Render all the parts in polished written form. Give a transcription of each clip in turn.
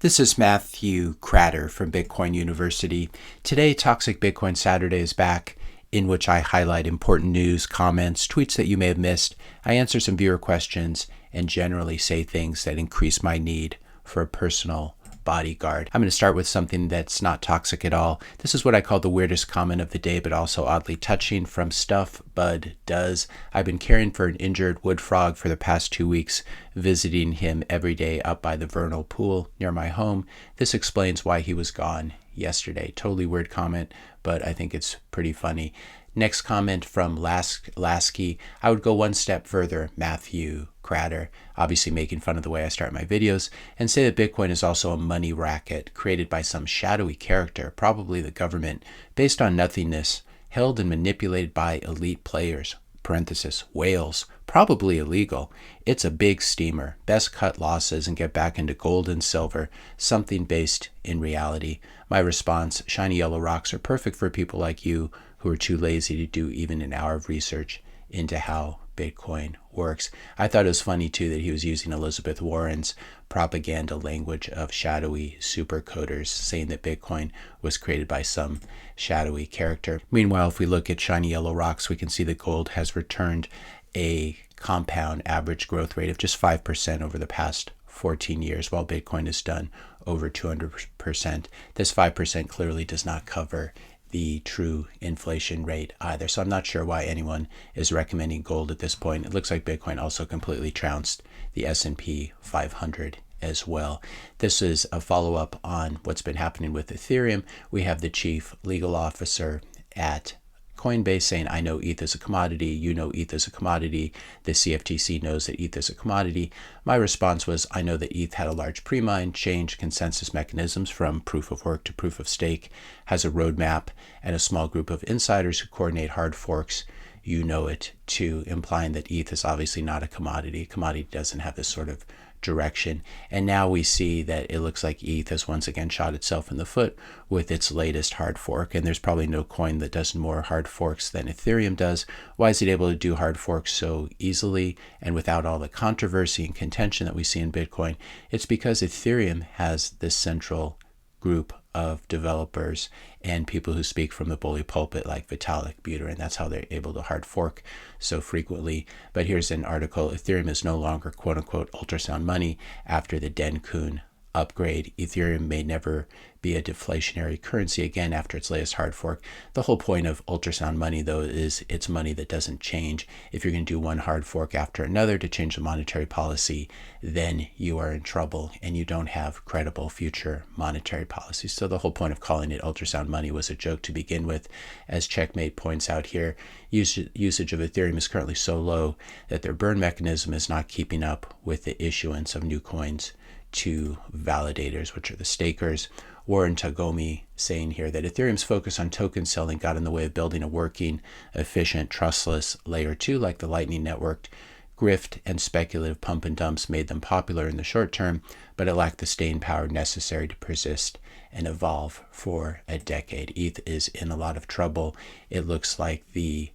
This is Matthew Cratter from Bitcoin University. Today, Toxic Bitcoin Saturday is back, in which I highlight important news, comments, tweets that you may have missed. I answer some viewer questions and generally say things that increase my need for a personal bodyguard. I'm going to start with something that's not toxic at all. This is what I call the weirdest comment of the day, but also oddly touching, from Stuff Bud Does. I've been caring for an injured wood frog for the past 2 weeks, visiting him every day up by the vernal pool near my home. This explains why he was gone yesterday. Totally weird comment, but I think it's pretty funny. Next comment from Lasky. I would go one step further, Matthew Cratter, obviously making fun of the way I start my videos, and say that Bitcoin is also a money racket created by some shadowy character, probably the government, based on nothingness, held and manipulated by elite players, parenthesis, whales, probably illegal. It's a big steamer. Best cut losses and get back into gold and silver, something based in reality. My response, shiny yellow rocks are perfect for people like you who are too lazy to do even an hour of research into how Bitcoin works. I thought it was funny too that he was using Elizabeth Warren's propaganda language of shadowy supercoders, saying that Bitcoin was created by some shadowy character. Meanwhile, if we look at shiny yellow rocks, we can see that gold has returned a compound average growth rate of just 5% over the past 14 years, while Bitcoin has done over 200%. This 5% clearly does not cover the true inflation rate either. So I'm not sure why anyone is recommending gold at this point. It looks like Bitcoin also completely trounced the S&P 500 as well. This is a follow-up on what's been happening with Ethereum. We have the chief legal officer at Coinbase saying, I know ETH is a commodity, you know ETH is a commodity, the CFTC knows that ETH is a commodity. My response was, I know that ETH had a large pre-mine, changed consensus mechanisms from proof of work to proof of stake, has a roadmap, and a small group of insiders who coordinate hard forks. You know it too, implying that ETH is obviously not a commodity. A commodity doesn't have this sort of direction. And now we see that it looks like ETH has once again shot itself in the foot with its latest hard fork. And there's probably no coin that does more hard forks than Ethereum does. Why is it able to do hard forks so easily and without all the controversy and contention that we see in Bitcoin? It's because Ethereum has this central group of developers and people who speak from the bully pulpit like Vitalik Buterin. That's how they're able to hard fork so frequently. But here's an article. Ethereum is no longer quote unquote ultrasound money after the Dencun upgrade. Ethereum may never be a deflationary currency again after its latest hard fork. The whole point of ultrasound money, though, is it's money that doesn't change. If you're going to do one hard fork after another to change the monetary policy, then you are in trouble and you don't have credible future monetary policies. So the whole point of calling it ultrasound money was a joke to begin with. As Checkmate points out here, usage of Ethereum is currently so low that their burn mechanism is not keeping up with the issuance of new coins to validators, which are the stakers. Warren Tagomi saying here that Ethereum's focus on token selling got in the way of building a working, efficient, trustless layer 2 like the Lightning Network. Grift and speculative pump and dumps made them popular in the short term, but it lacked the staying power necessary to persist and evolve for a decade. ETH is in a lot of trouble. It looks like the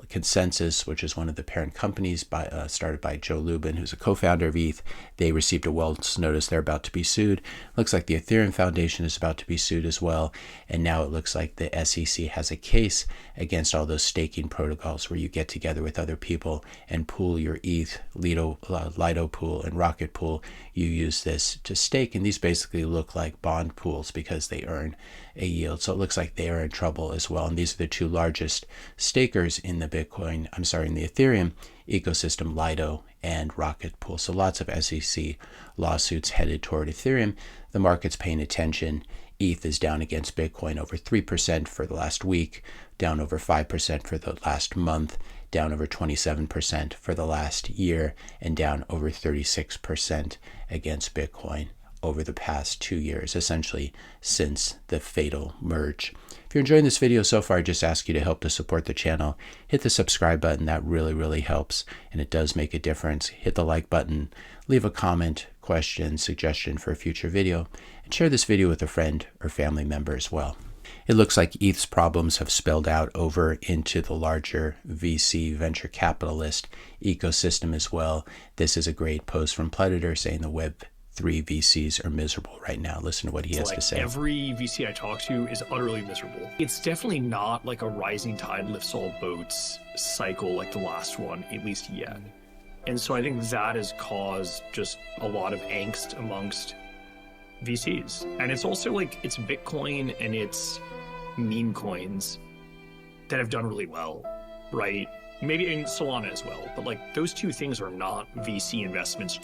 Consensus, which is one of the parent companies started by Joe Lubin, who's a co-founder of ETH, they received a Wells notice. They're about to be sued. Looks like the Ethereum Foundation is about to be sued as well. And now it looks like the SEC has a case against all those staking protocols where you get together with other people and pool your ETH, Lido pool, and Rocket pool. You use this to stake, and these basically look like bond pools because they earn a yield. So it looks like they are in trouble as well. And these are the two largest stakers in the Ethereum ecosystem, Lido and Rocket Pool. So lots of SEC lawsuits headed toward Ethereum. The market's paying attention. ETH is down against Bitcoin over 3% for the last week, down over 5% for the last month, down over 27% for the last year, and down over 36% against Bitcoin over the past 2 years, essentially since the fatal merge. If you're enjoying this video so far, I just ask you to help to support the channel. Hit the subscribe button. That really helps, and it does make a difference. Hit the like button, leave a comment, question, suggestion for a future video, and share this video with a friend or family member as well. It looks like ETH's problems have spilled out over into the larger VC venture capitalist ecosystem as well. This is a great post from Predator saying the Web Web3 VCs are miserable right now. Listen to what he has to say. Every VC I talk to is utterly miserable. It's definitely not like a rising tide lifts all boats cycle like the last one, at least yet. And so I think that has caused just a lot of angst amongst VCs. And it's also like it's Bitcoin and it's meme coins that have done really well, right? Maybe in Solana as well, but like those two things are not VC investments.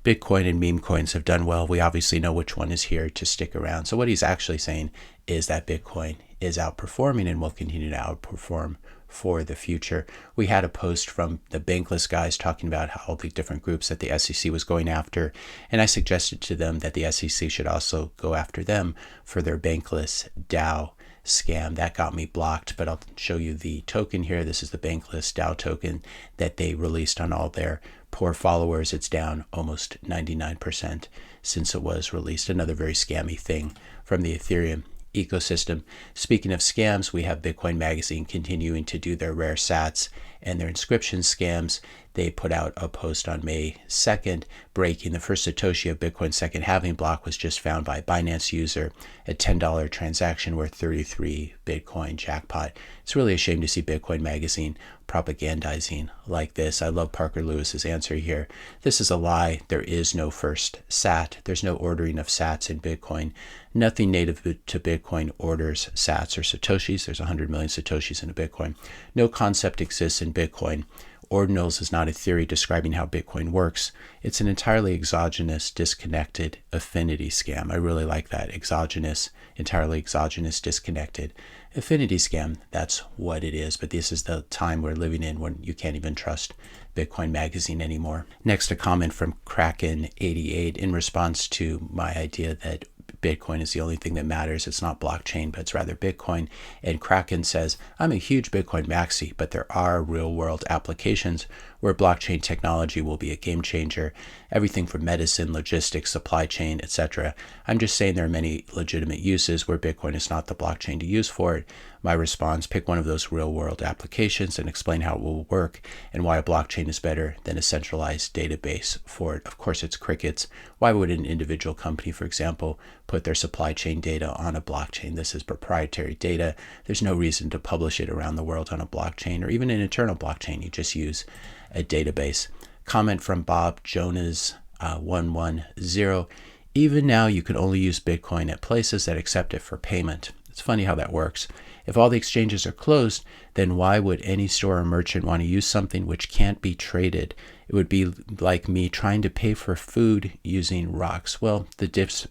Bitcoin and meme coins have done well. We obviously know which one is here to stick around. So what he's actually saying is that Bitcoin is outperforming and will continue to outperform for the future. We had a post from the Bankless guys talking about how all the different groups that the SEC was going after, and I suggested to them that the SEC should also go after them for their Bankless DAO scam. That got me blocked, but I'll show you the token here. This is the Bankless DAO token that they released on all their poor followers. It's down almost 99% since it was released. Another very scammy thing from the Ethereum ecosystem. Speaking of scams, we have Bitcoin Magazine continuing to do their rare sats and their inscription scams. They put out a post on May 2nd breaking the first Satoshi of Bitcoin's second halving block was just found by a Binance user. A $10 transaction worth 33 Bitcoin jackpot. It's really a shame to see Bitcoin Magazine propagandizing like this. I love Parker Lewis's answer here. This is a lie. There is no first sat. There's no ordering of sats in Bitcoin. Nothing native to Bitcoin orders sats or Satoshis. There's 100 million Satoshis in a Bitcoin. No concept exists in Bitcoin. Ordinals is not a theory describing how Bitcoin works. It's an entirely exogenous, disconnected affinity scam. I really like that. Exogenous, entirely exogenous, disconnected affinity scam. That's what it is. But this is the time we're living in when you can't even trust Bitcoin Magazine anymore. Next, a comment from Kraken88 in response to my idea that Bitcoin is the only thing that matters. It's not blockchain, but it's rather Bitcoin. And Kraken says, I'm a huge Bitcoin maxi, but there are real world applications where blockchain technology will be a game changer. Everything from medicine, logistics, supply chain, etc. I'm just saying there are many legitimate uses where Bitcoin is not the blockchain to use for it. My response, pick one of those real world applications and explain how it will work and why a blockchain is better than a centralized database for it. Of course, it's crickets. Why would an individual company, for example, put their supply chain data on a blockchain? This is proprietary data. There's no reason to publish it around the world on a blockchain or even an internal blockchain. You just use a database. Comment from Bob Jonas 110. Even now, you can only use Bitcoin at places that accept it for payment. It's funny how that works. If all the exchanges are closed, then why would any store or merchant want to use something which can't be traded? It would be like me trying to pay for food using rocks. Well,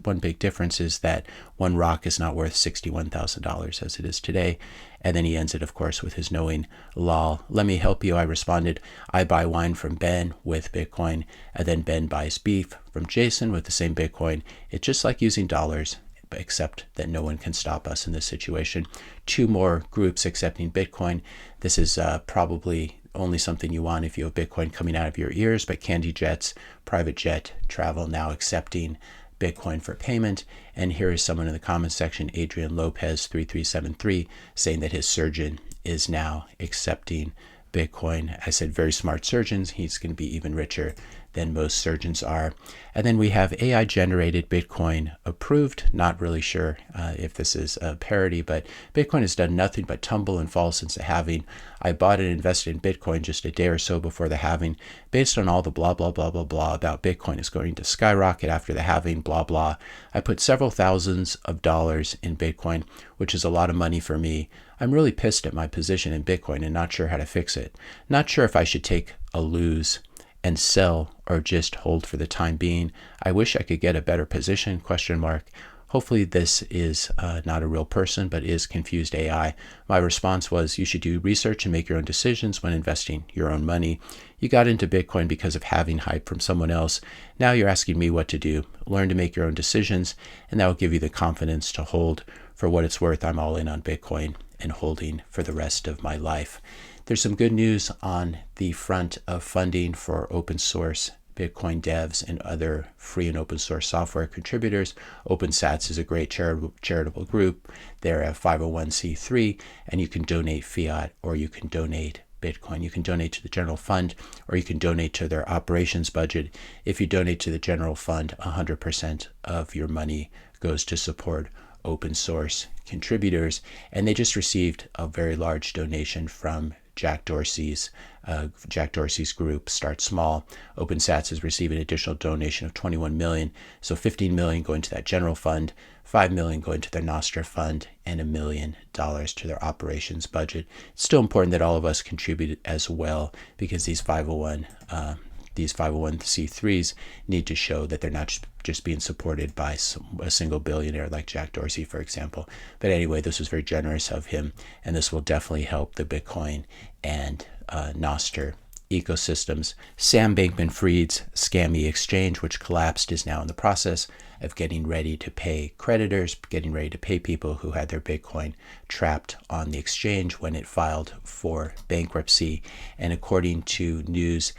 one big difference is that one rock is not worth $61,000 as it is today. And then he ends it, of course, with his knowing lol. Let me help you, I responded. I buy wine from Ben with Bitcoin, and then Ben buys beef from Jason with the same Bitcoin. It's just like using dollars, except that no one can stop us in this situation. 2 more groups accepting Bitcoin. This is probably only something you want if you have Bitcoin coming out of your ears, but Candy Jets, private jet travel now accepting Bitcoin for payment. And here is someone in the comments section, Adrian Lopez 3373, saying that his surgeon is now accepting Bitcoin. I said very smart surgeons. He's going to be even richer than most surgeons are. And then we have AI generated Bitcoin approved. Not really sure if this is a parody, but Bitcoin has done nothing but tumble and fall since the halving. I bought and invested in Bitcoin just a day or so before the halving, based on all the blah, blah, blah, blah, blah about Bitcoin is going to skyrocket after the halving, blah, blah. I put several thousands of dollars in Bitcoin, which is a lot of money for me. I'm really pissed at my position in Bitcoin and not sure how to fix it. Not sure if I should take a lose and sell or just hold for the time being. I wish I could get a better position, ? Hopefully this is not a real person, but is confused AI. My response was, you should do research and make your own decisions when investing your own money. You got into Bitcoin because of having hype from someone else. Now you're asking me what to do. Learn to make your own decisions, and that will give you the confidence to hold. For what it's worth, I'm all in on Bitcoin and holding for the rest of my life. There's some good news on the front of funding for open source Bitcoin devs and other free and open source software contributors. OpenSats is a great charitable group. They're a 501c3, and you can donate fiat or you can donate Bitcoin. You can donate to the general fund, or you can donate to their operations budget. If you donate to the general fund, 100% of your money goes to support open source contributors. And they just received a very large donation from Jack Dorsey's group, Start Small. OpenSats has received an additional donation of 21 million. So 15 million going to that general fund, 5 million going to their Nostra fund, and $1 million to their operations budget. It's still important that all of us contribute as well, because these 501c3s need to show that they're not just being supported by a single billionaire like Jack Dorsey, for example. But anyway, this was very generous of him, and this will definitely help the Bitcoin and Nostr ecosystems. Sam Bankman-Fried's scammy exchange, which collapsed, is now in the process of getting ready to pay creditors, getting ready to pay people who had their Bitcoin trapped on the exchange when it filed for bankruptcy. And according to news,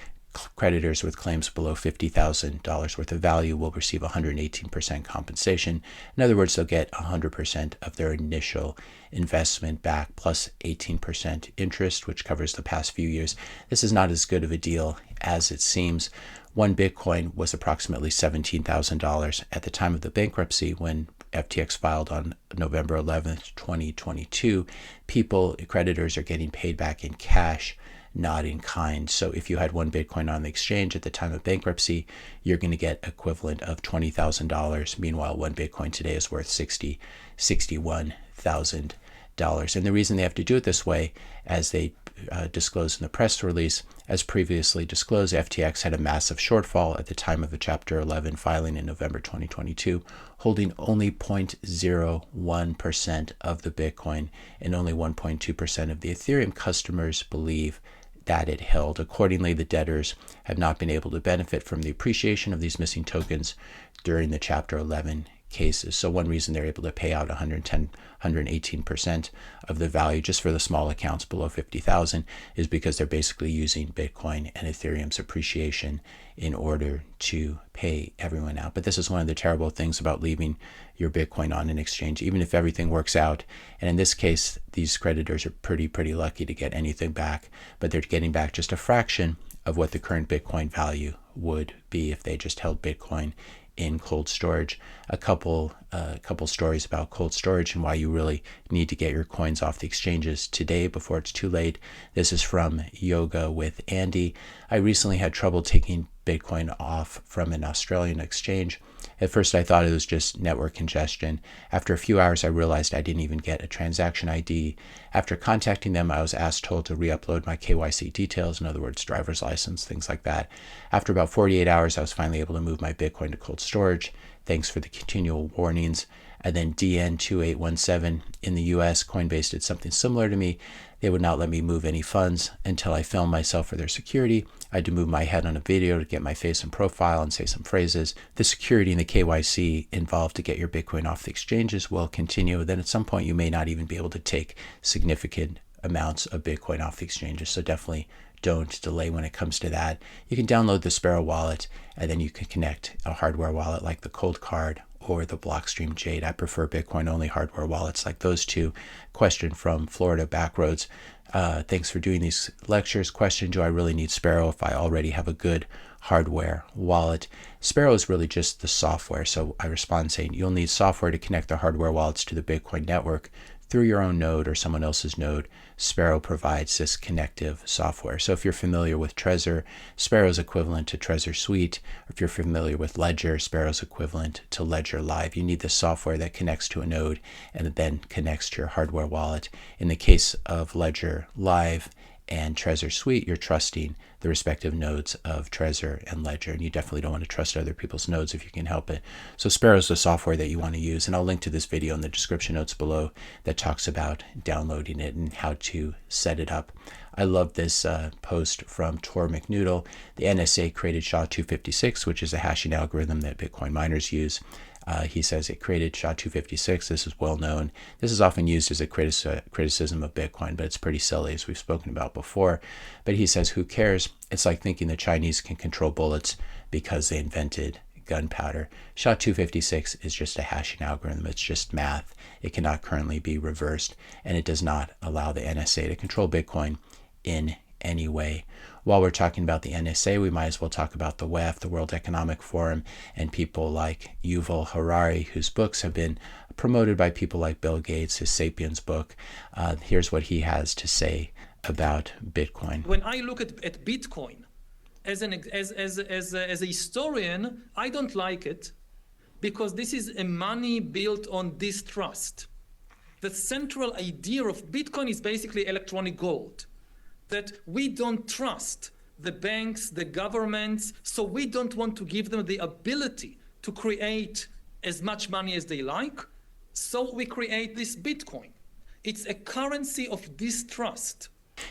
creditors with claims below $50,000 worth of value will receive 118% compensation. In other words, they'll get 100% of their initial investment back plus 18% interest, which covers the past few years. This is not as good of a deal as it seems. One Bitcoin was approximately $17,000 at the time of the bankruptcy when FTX filed on November 11th, 2022. Creditors are getting paid back in cash, not in kind. So if you had one Bitcoin on the exchange at the time of bankruptcy, you're going to get equivalent of $20,000. Meanwhile, one Bitcoin today is worth $61,000. And the reason they have to do it this way, as they disclosed in the press release, as previously disclosed, FTX had a massive shortfall at the time of the Chapter 11 filing in November 2022, holding only 0.01% of the Bitcoin and only 1.2% of the Ethereum. Customers believe that it held. Accordingly, the debtors have not been able to benefit from the appreciation of these missing tokens during the Chapter 11 cases. So one reason they're able to pay out 118% of the value just for the small accounts below 50,000 is because they're basically using Bitcoin and Ethereum's appreciation in order to pay everyone out. But this is one of the terrible things about leaving your Bitcoin on an exchange, even if everything works out. And in this case, these creditors are pretty lucky to get anything back, but they're getting back just a fraction of what the current Bitcoin value would be if they just held Bitcoin in cold storage. A couple stories about cold storage and why you really need to get your coins off the exchanges today before it's too late. This is from Yoga with Andy. I recently had trouble taking Bitcoin off from an Australian exchange. At first, I thought it was just network congestion. After a few hours, I realized I didn't even get a transaction ID. After contacting them, I was told to re-upload my KYC details, in other words, driver's license, things like that. After about 48 hours, I was finally able to move my Bitcoin to cold storage. Thanks for the continual warnings. And then DN2817 in the US, Coinbase did something similar to me. They would not let me move any funds until I filmed myself for their security. I had to move my head on a video to get my face and profile and say some phrases. The security and the KYC involved to get your Bitcoin off the exchanges will continue. Then at some point, you may not even be able to take significant amounts of Bitcoin off the exchanges. So definitely don't delay when it comes to that. You can download the Sparrow wallet, and then you can connect a hardware wallet like the Cold Card or the Blockstream Jade. I prefer Bitcoin-only hardware wallets like those two. Question from Florida Backroads. Thanks for doing these lectures. Question, do I really need Sparrow if I already have a good hardware wallet? Sparrow is really just the software. So I respond saying you'll need software to connect the hardware wallets to the Bitcoin network through your own node or someone else's node. Sparrow provides this connective software. So if you're familiar with Trezor, Sparrow is equivalent to Trezor Suite. If you're familiar with Ledger, Sparrow is equivalent to Ledger Live. You need the software that connects to a node and then connects to your hardware wallet. In the case of Ledger Live and Trezor Suite, you're trusting the respective nodes of Trezor and Ledger, and you definitely don't want to trust other people's nodes if you can help it. So Sparrow is the software that you want to use, and I'll link to this video in the description notes below that talks about downloading it and how to set it up. I love this post from Tor McNoodle. The NSA created SHA-256, which is a hashing algorithm that Bitcoin miners use. He says it created SHA-256. This is well known. This is often used as a criticism of Bitcoin, but it's pretty silly, as we've spoken about before. But he says, who cares? It's like thinking the Chinese can control bullets because they invented gunpowder. SHA-256 is just a hashing algorithm. It's just math. It cannot currently be reversed, and it does not allow the NSA to control Bitcoin in anyway. While we're talking about the NSA, we might as well talk about the WEF, the World Economic Forum, and people like Yuval Harari, whose books have been promoted by people like Bill Gates, his Sapiens book. Here's what he has to say about Bitcoin. When I look at Bitcoin as a historian, I don't like it because this is a money built on distrust. The central idea of Bitcoin is basically electronic gold, that we don't trust the banks, the governments, so we don't want to give them the ability to create as much money as they like, so we create this Bitcoin. It's a currency of distrust.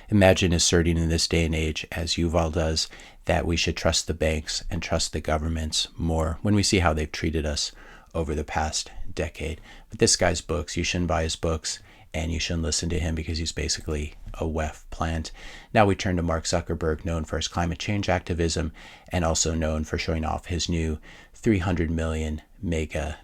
Imagine asserting in this day and age, as Yuval does, that we should trust the banks and trust the governments more when we see how they've treated us over the past decade. But this guy's books, you shouldn't buy his books and you shouldn't listen to him because he's basically a WEF plant. Now we turn to Mark Zuckerberg, known for his climate change activism and also known for showing off his new $300 million mega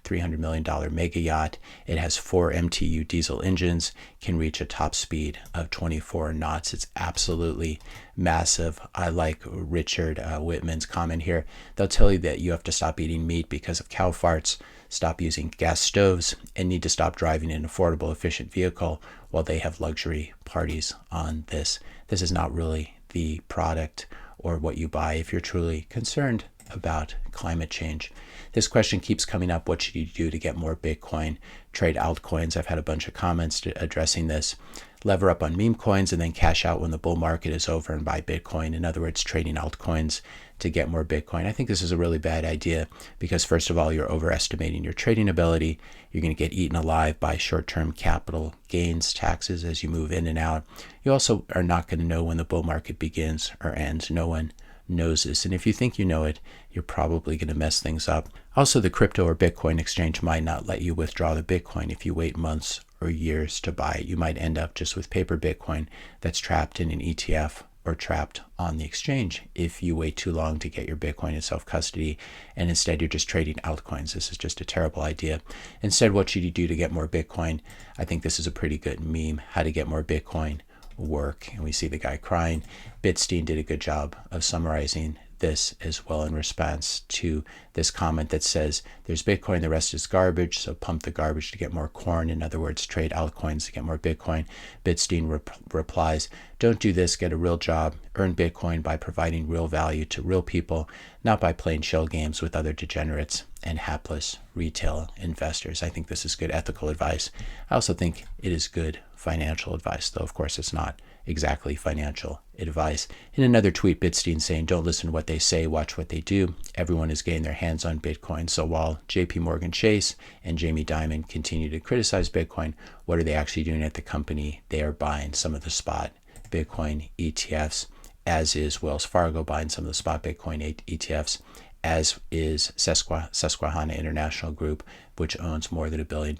yacht. It has 4 MTU diesel engines, can reach a top speed of 24 knots. It's absolutely massive. I like Richard Whitman's comment here. They'll tell you that you have to stop eating meat because of cow farts, stop using gas stoves, and need to stop driving an affordable, efficient vehicle while they have luxury parties on this. This is not really the product or what you buy if you're truly concerned about climate change. This question keeps coming up. What should you do to get more Bitcoin? Trade altcoins. I've had a bunch of comments addressing this. Lever up on meme coins and then cash out when the bull market is over and buy Bitcoin. In other words, trading altcoins to get more Bitcoin. I think this is a really bad idea because first of all, you're overestimating your trading ability. You're going to get eaten alive by short-term capital gains taxes as you move in and out. You also are not going to know when the bull market begins or ends. No one knows this. And if you think you know it, you're probably going to mess things up. Also, the crypto or Bitcoin exchange might not let you withdraw the Bitcoin if you wait months or years to buy it. You might end up just with paper Bitcoin that's trapped in an ETF or trapped on the exchange if you wait too long to get your Bitcoin in self-custody and instead you're just trading altcoins. This is just a terrible idea. Instead, what should you do to get more Bitcoin? I think this is a pretty good meme, how to get more Bitcoin work. And we see the guy crying. Bitstein did a good job of summarizing this as well in response to this comment that says there's Bitcoin, the rest is garbage, so pump the garbage to get more corn. In other words, trade altcoins to get more Bitcoin. Bitstein replies, don't do this, get a real job, earn Bitcoin by providing real value to real people, not by playing shell games with other degenerates and hapless retail investors. I think this is good ethical advice. I also think it is good financial advice, though of course it's not exactly financial advice. In another tweet, Bitstein saying, don't listen to what they say, watch what they do. Everyone is getting their hands on Bitcoin. So while JP Morgan Chase and Jamie Dimon continue to criticize Bitcoin, what are they actually doing at the company? They are buying some of the spot Bitcoin ETFs, as is Wells Fargo buying some of the spot Bitcoin ETFs, as is Susquehanna International Group, which owns more than $1 billion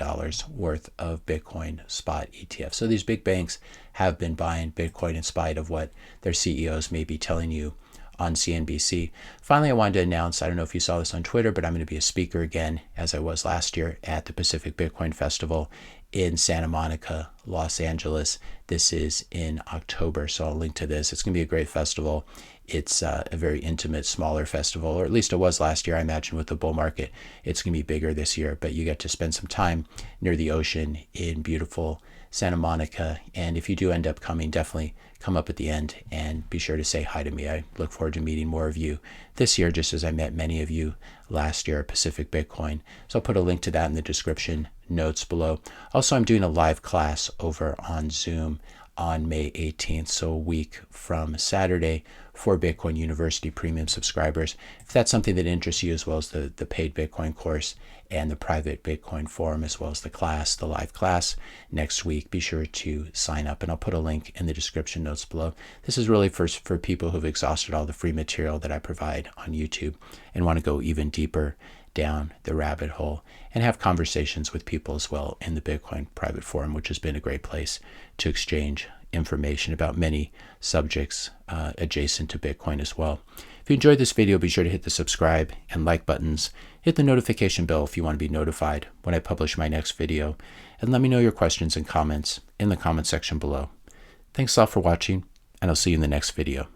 worth of Bitcoin spot ETFs. So these big banks have been buying Bitcoin in spite of what their CEOs may be telling you on CNBC. Finally, I wanted to announce, I don't know if you saw this on Twitter, but I'm going to be a speaker again, as I was last year, at the Pacific Bitcoin Festival in Santa Monica, Los Angeles. This is in October, so I'll link to this. It's going to be a great festival. It's a very intimate, smaller festival, or at least it was last year. I imagine with the bull market, it's going to be bigger this year, but you get to spend some time near the ocean in beautiful Santa Monica. And if you do end up coming, definitely come up at the end and be sure to say hi to me. I look forward to meeting more of you this year, just as I met many of you last year at Pacific Bitcoin. So I'll put a link to that in the description notes below. Also, I'm doing a live class over on Zoom on May 18th, so a week from Saturday, for Bitcoin University premium subscribers. If that's something that interests you, as well as the paid Bitcoin course and the private Bitcoin forum, as well as the class, the live class next week, be sure to sign up, and I'll put a link in the description notes below. This is really for people who've exhausted all the free material that I provide on YouTube and want to go even deeper down the rabbit hole and have conversations with people as well in the Bitcoin private forum, which has been a great place to exchange information about many subjects adjacent to Bitcoin as well. If you enjoyed this video, be sure to hit the subscribe and like buttons. Hit the notification bell if you want to be notified when I publish my next video. And let me know your questions and comments in the comment section below. Thanks a lot for watching, and I'll see you in the next video.